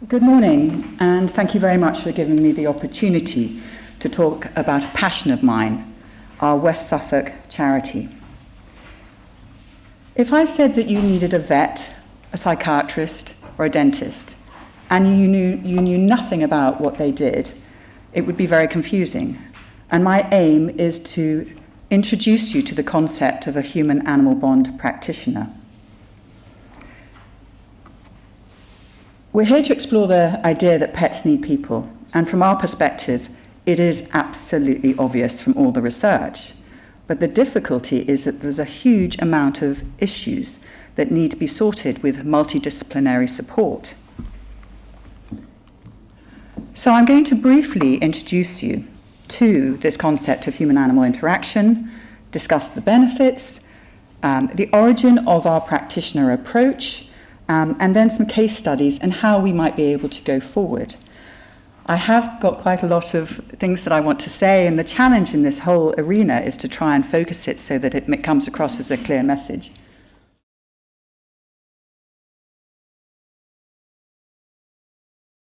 Good morning, and thank you very much for giving me the opportunity to talk about a passion of mine, our West Suffolk charity. If I said that you needed a vet, a psychiatrist, or a dentist, and you knew nothing about what they did, it would be very confusing. And my aim is to introduce you to the concept of a human-animal bond practitioner. We're here to explore the idea that pets need people, and from our perspective, it is absolutely obvious from all the research. But the difficulty is that there's a huge amount of issues that need to be sorted with multidisciplinary support. So I'm going to briefly introduce you to this concept of human-animal interaction, discuss the benefits, the origin of our practitioner approach, and then some case studies and how we might be able to go forward. I have got quite a lot of things that I want to say, and the challenge in this whole arena is to try and focus it so that it comes across as a clear message.